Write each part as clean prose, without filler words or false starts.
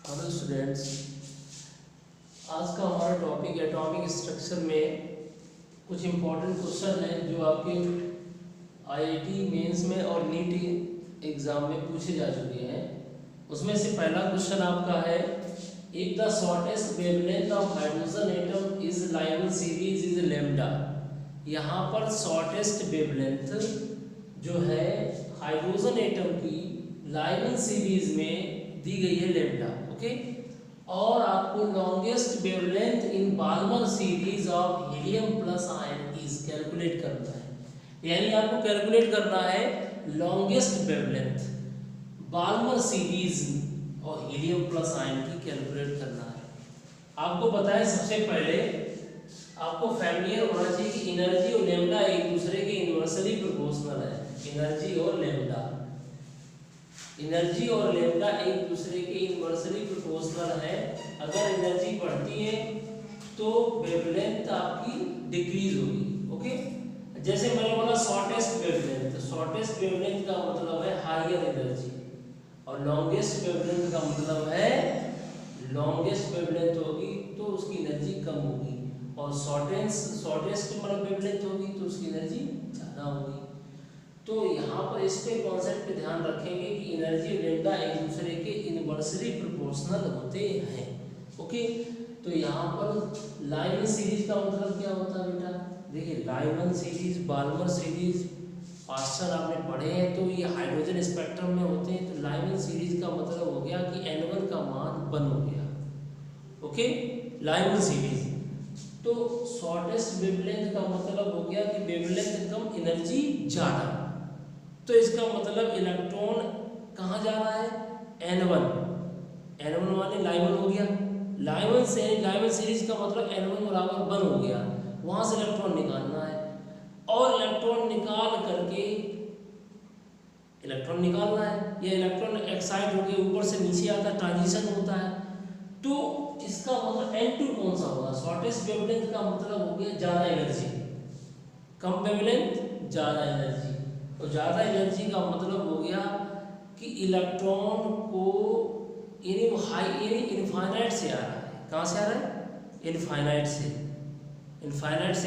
Hello students, आज का हमारा टॉपिक एटॉमिक स्ट्रक्चर में कुछ इम्पोर्टेंट क्वेश्चन हैं जो आपके आईआईटी मेंस में और नीट एग्जाम में पूछे जा चुके हैं। उसमें से पहला क्वेश्चन आपका है, if the shortest wavelength of hydrogen atom is Lyman series is lambda. यहाँ पर शॉर्टेस्ट वेवलेंथ जो है हाइड्रोजन एटम की लाइवन सीरीज में दी गई है लैम्डा। ओके, और आपको longest wavelength in Balmer series of helium plus ion is calculate करना है। यानी आपको कैलकुलेट करना है लॉन्गेस्ट वेवलेंथ बाल्मर सीरीज और हीलियम प्लस आयन की कैलकुलेट करना है। आपको पता है, सबसे पहले आपको फैमिलियर होना चाहिए कि एनर्जी और लैम्डा एक दूसरे के इनवर्सली प्रोपोर्शनल है। एनर्जी और लैम्डा एक दूसरे के इनवर्सली प्रोपोर्शनल है। अगर एनर्जी बढ़ती है तो वेवलेंथ आपकी डिक्रीज होगी। ओके, जैसे मैंने बोला शॉर्टेस्ट वेवलेंथ, शॉर्टेस्ट वेवलेंथ का मतलब है हायर एनर्जी, और लॉन्गेस्ट वेवलेंथ का मतलब है लॉन्गेस्ट वेवलेंथ होगी तो उसकी एनर्जी कम होगी, और शॉर्टेस्ट मतलब वेवलेंथ होगी तो उसकी एनर्जी ज़्यादा होगी। तो यहाँ पर इस पे कॉन्सेप्ट पे ध्यान रखेंगे कि एनर्जी और लैम्डा एक दूसरे के इनवर्सली प्रोपोर्शनल होते हैं। ओके, तो यहाँ पर लाइवन सीरीज का मतलब क्या होता है बेटा? देखिए, लाइवन सीरीज, बाल्मर सीरीज पास्चर आपने पढ़े हैं, तो ये हाइड्रोजन स्पेक्ट्रम में होते हैं। तो लाइवन सीरीज का मतलब हो गया कि N1 का मान 1 हो गया। Okay, Lyman series. तो शॉर्टेस्ट वेवलेंथ का मतलब हो गया कि वेवलेंथ कम, एनर्जी ज़्यादा। तो इसका मतलब इलेक्ट्रॉन कहाँ जा रहा है? N1 माने लाइवन हो गया। लाइवन सीरीज का मतलब N1 बराबर 1 हो गया। वहाँ से इलेक्ट्रॉन निकालना है, और इलेक्ट्रॉन निकालना है, या इलेक्ट्रॉन एक्साइट होकर ऊपर से नीचे आता है, ट्रांजिशन होता है। तो इसका मतलब N2 कौन सा होगा? शॉर्टेस्ट वेवलेंथ का मतलब हो गया ज़्यादा एनर्जी, कम वेवलेंथ ज़्यादा एनर्जी। तो ज़्यादा एनर्जी का मतलब हो गया कि इलेक्ट्रॉन को इनफाइनाइट से आ रहा है। कहाँ से आ रहा है? इनफाइनाइट से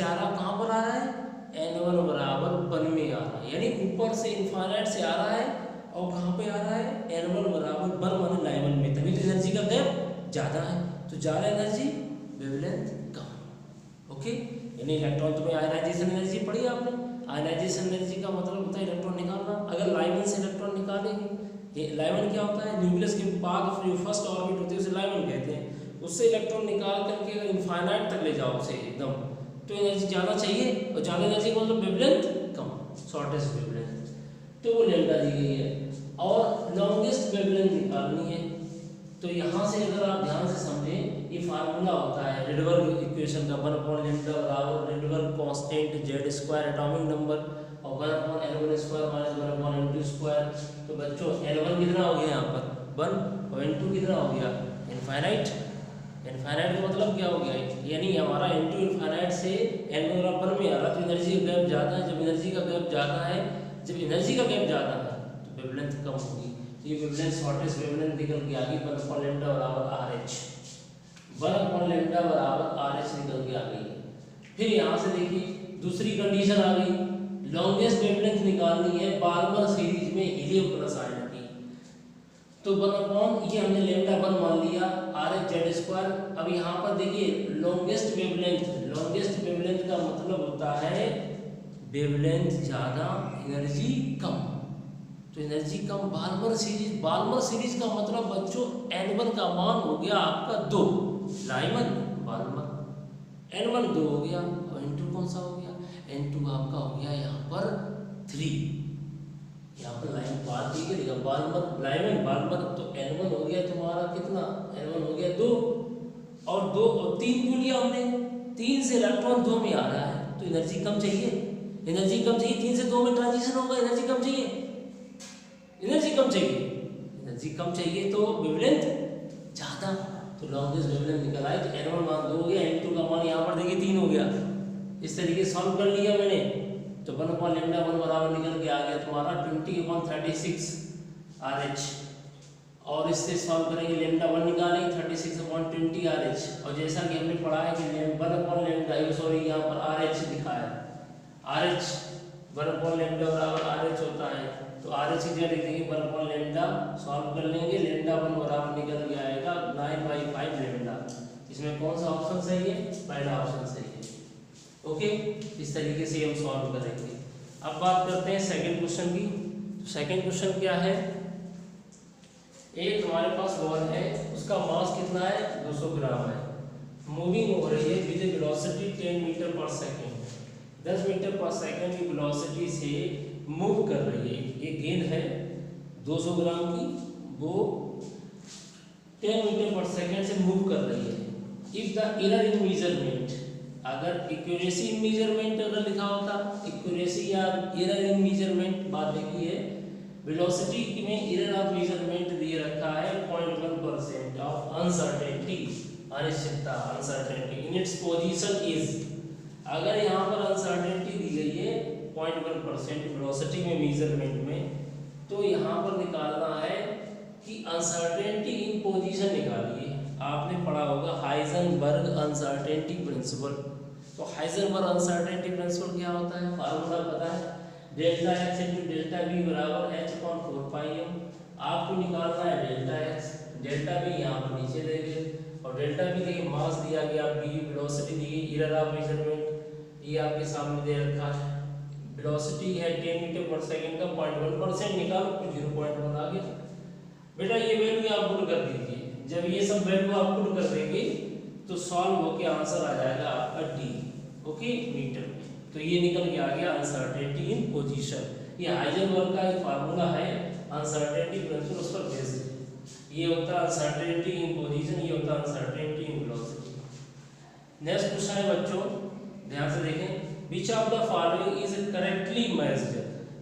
आ रहा है। कहाँ पर आ रहा है? N1 बराबर 1 में आ रहा है। यानी ऊपर से इनफाइनाइट से आ रहा है, और कहाँ पे आ रहा है? N1 बराबर 1 माने लाइवन में। तभी तो एनर्जी का गैप ज़्यादा है। तो ज़्यादा एनर्जी, वेवलेंथ कम। ओके, यानी इलेक्ट्रॉन, तुम्हें आयनाइजेशन एनर्जी पढ़ी है आपने? आयनाइजेशन एनर्जी का मतलब होता है इलेक्ट्रॉन निकालना। अगर लाइवन से इलेक्ट्रॉन निकालेंगे, लाइवन क्या होता है? न्यूक्लियस के बाद जो फर्स्ट ऑर्बिट होती है उसे लाइवन कहते हैं। उससे इलेक्ट्रॉन निकाल करके अगर इनफाइनाइट तक ले जाओ उसे एकदम, तो एनर्जी ज़्यादा चाहिए, और ज़्यादा एनर्जी का मतलब वेवलेंथ कम, शॉर्टेस्ट वेवलेंथ। तो वो लैम्डा दी गई है, और लॉन्गेस्ट वेवलेंथ निकालनी है। तो यहाँ से अगर आप ध्यान से समझें, ये फार्मूला होता है रेडबर्ग इक्वेशन का, 1/λ बराबर Rydberg constant Z² atomic number, और 1/N1² माइनस 1/N2²। तो बच्चों N1 कितना हो गया यहाँ पर? 1, और N2 कितना हो गया? इनफाइनाइट। इनफाइनाइट का मतलब क्या हो गया? यानी हमारा N2 इनफाइनाइट से N1 बराबर में आ रहा, तो एनर्जी का गैप ज़्यादा है। जब एनर्जी का गैप ज़्यादा है तो वेवलेंथ कम होगी। ये वेवलेंथ, शॉर्टेस्ट वेवलेंथ निकल के आ गई 1/λ बराबर RH। 1/λ बराबर RH निकल के आ गई। फिर यहाँ से देखिए दूसरी कंडीशन आ गई, लॉन्गेस्ट वेवलेंथ निकालनी है बाल्मर सीरीज में हीलियम प्लस आयन की। तो 1/, ये हमने लैम्डा 1 मान लिया, RH Z²। अब यहाँ पर देखिए लॉन्गेस्ट वेवलेंथ का मतलब होता है वेवलेंथ ज़्यादा, एनर्जी कम। तो एनर्जी कम, बाल्मर सीरीज का मतलब बच्चों N1 का मान हो गया आपका 2, लाइवन बाल्मर। N1 2 हो गया, और N2 कौन सा हो गया? N2 आपका हो गया यहाँ पर 3। यहाँ पर लाइन बात दी गई, बाल्मर लाइवन बाल्मर। तो N1 हो गया तुम्हारा कितना? N1 हो गया 2, और 2 और 3 क्यों लिया हमने? 3 से इलेक्ट्रॉन 2 में आ रहा है, तो एनर्जी कम चाहिए। 3 से 2 में ट्रांजिशन होगा, एनर्जी कम चाहिए, तो वेवलेंथ ज़्यादा। तो लॉन्गेस्ट वेवलेंथ निकल आई। तो N1 मान 2 हो गया, N2 का मान यहाँ पर देखिए 3 हो गया। इस तरीके से सॉल्व कर लिया मैंने, तो 1/λ1 बराबर निकल के आ गया तुम्हारा 20/36 RH। और इससे सॉल्व करेंगे, लेमडा 1 निकालेंगे 36/20 RH। और जैसा कि हमने पढ़ा है कि 1/λ, सॉरी यहाँ पर RH लिखा है, RH 1/λ बराबर RH होता है, तो RH की जगह लिख देंगे 1/λ, सॉल्व कर लेंगे, λ 1 बराबर निकल के आएगा 9/5 लैम्डा। इसमें कौन सा ऑप्शन सही है? पहला ऑप्शन सही है। ओके, इस तरीके से हम सॉल्व करेंगे। अब बात करते हैं सेकंड क्वेश्चन की। तो सेकंड क्वेश्चन क्या है, एक हमारे पास बॉल है, उसका मास कितना है? 200 ग्राम है, मूविंग हो रही है विद वेलोसिटी 10 मीटर पर सेकंड, 10 मीटर पर सेकंड की वेलोसिटी से मूव कर रही है। एक गेंद है 200 ग्राम की, वो 10 मीटर पर सेकंड से मूव कर रही है। If the error in measurement, अगर एक्यूरेसी इन मेजरमेंट अगर लिखा होता, एक्यूरेसी या एरर इन मेजरमेंट बात देखी है, वेलोसिटी में एरर ऑफ मेजरमेंट दिए रखा है 0.1% ऑफ अनसर्टेनिटी, अनिश्चितता, uncertainty in its position is. अगर यहाँ पर अनसर्टेनिटी दी गई है 0.1% वेलोसिटी में मेजरमेंट में, तो यहाँ पर निकालना है कि अनसर्टेनिटी इन पोजीशन निकालिए। आपने पढ़ा होगा हाइजेनबर्ग अनसर्टेनिटी प्रिंसिपल। तो हाइजेनबर्ग अनसर्टेनिटी प्रिंसिपल क्या होता है? फार्मूला पता है, delta x into delta b बराबर h/4πm। आपको निकालना है डेल्टा एक्स, डेल्टा बी यहाँ पर नीचे देंगे, और डेल्टा बी देखिए मास दिया गया, बी वेलोसिटी दी गई, एरर ऑफ मेजरमेंट ये आपके सामने दे रखा है। वेलोसिटी है 10 मीटर पर सेकंड का 0.1% निकालो, 0.1 आ गया। बेटा ये वैल्यू आप पुट कर दीजिए, जब ये सब वैल्यू आप पुट कर देंगे तो सॉल्व होके आंसर आ जाएगा आपका डी। ओके, मीटर में। तो ये निकल के आ गया अनसर्टेनिटी इन पोजीशन। ये हाइजेनबर्ग का एक फार्मूला है अनसर्टेनिटी प्रिंसिपल, उस पर बेस्ड है। ये होता है अनसर्टेनिटी इन पोजीशन, ये होता है uncertainty in velocity. Next question है बच्चों, ध्यान से देखें, which of the following is correctly matched.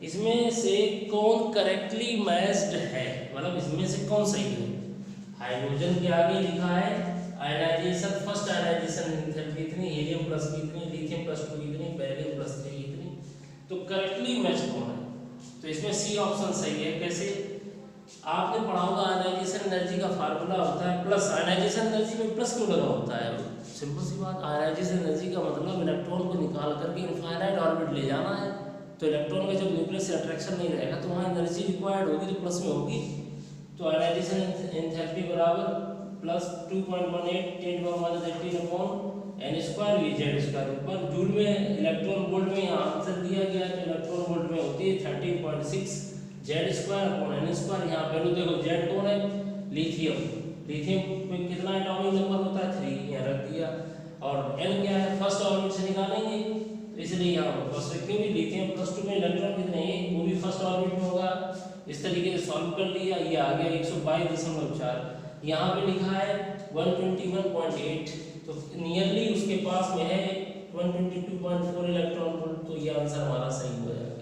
इसमें से कौन करेक्टली मैच्ड है, मतलब इसमें से कौन सही है? हाइड्रोजन के आगे लिखा है आयनाइजेशन, फर्स्ट आयनाइजेशन एंथैल्पी इतनी, हीलियम प्लस की इतनी, लिथियम प्लस 2 इतनी, बेरिलियम प्लस 3 इतनी। तो करेक्टली मैच कौन है? तो इसमें सी ऑप्शन सही है। कैसे? आपने पढ़ा होगा आयनाइजेशन एनर्जी का फार्मूला होता है प्लस। आयनाइजेशन एनर्जी में प्लस क्यों लगा होता है? सिंपल सी बात, आयनाइजेशन एनर्जी का मतलब इलेक्ट्रॉन को निकाल करके इनफाइनाइट ऑर्बिट ले जाना है। तो इलेक्ट्रॉन का जब न्यूक्लियस से अट्रैक्शन नहीं रहेगा तो वहाँ एनर्जी रिक्वायर्ड होगी, तो प्लस में होगी। तो आयनाइजेशन एंथैल्पी बराबर plus 2.18 10⁻⁸ upon n square v z square. ऊपर जूल में इलेक्ट्रॉन वोल्ट में यहाँ आंसर दिया गया, तो इलेक्ट्रॉन वोल्ट में होती है 13.6 z square upon n square. यहाँ वैल्यू देखो, z कौन है? लिथियम। लिथियम में कितना एटॉमिक नंबर होता है? 3, यहाँ रख दिया। और n क्या है? फर्स्ट ऑर्बिट से निकालेंगे, तो इसलिए यहाँ फर्स्ट रखेंगे। लिथियम प्लस 2 में इलेक्ट्रॉन कितने हैं? वो भी फर्स्ट ऑर्बिट में होगा। इस तरीके से सॉल्व कर लिया, ये आ गया 122.4। यहाँ पे लिखा है 121.8, तो नियरली उसके पास में है 122.4 इलेक्ट्रॉन वोल्ट, तो ये आंसर हमारा सही हो जाएगा।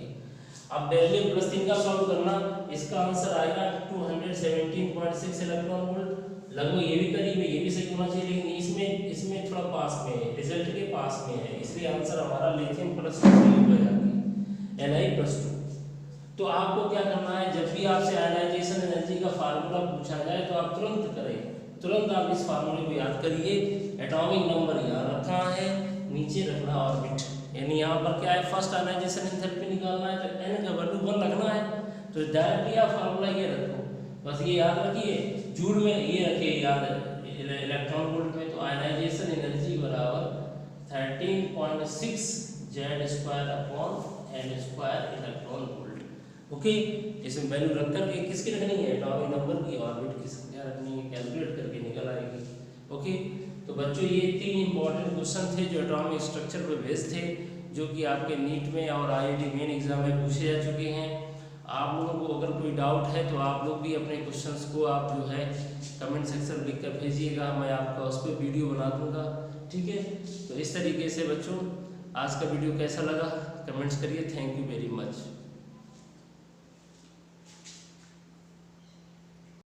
अब बेरिलियम प्लस 3 का सॉल्व करना, इसका आंसर आएगा 217.6 इलेक्ट्रॉन वोल्ट। लगभग ये भी करीब है, ये भी सही होना चाहिए, लेकिन इसमें थोड़ा पास में है, रिजल्ट के पास में है, इसलिए आंसर हमारा लिथियम प्लस 2 हो जाएगी, Li+2। तो आपको क्या करना है, जब भी आपसे आयनाइजेशन एनर्जी का फार्मूला पूछा जाए तो आप तुरंत करें, तुरंत आप इस फार्मूले को याद करिए। एटॉमिक नंबर यहाँ रखना है, नीचे रखना ऑर्बिट, यानी यहाँ पर क्या है? फर्स्ट आयनाइजेशन एंथैल्पी निकालना है, तो n का वैल्यू 1 रखना है। तो डायरेक्टली आप फार्मूला ये रखो, बस ये याद रखिए। जूल में ये रखिए याद, इलेक्ट्रॉन वोल्ट में, तो आयनाइजेशन एनर्जी बराबर 13.6 z square upon n square electron volt. Okay, इसमें वैल्यू रख करके किसकी रखनी है? एटॉमिक नंबर की, ऑर्बिट की संख्या रखनी है, कैलकुलेट करके निकल आएगी। ओके, तो बच्चों ये 3 इंपॉर्टेंट क्वेश्चन थे जो एटॉमिक स्ट्रक्चर पर बेस्ड थे, जो कि आपके नीट में और IIT मेन एग्जाम में पूछे जा चुके हैं। आप लोगों को अगर कोई डाउट है तो आप लोग भी अपने क्वेश्चंस को आप जो है कमेंट सेक्शन में लिख कर भेजिएगा, मैं आपका उस पर वीडियो बना दूँगा। ठीक है, तो इस तरीके से बच्चों आज का वीडियो कैसा लगा कमेंट्स करिए। Thank you very much.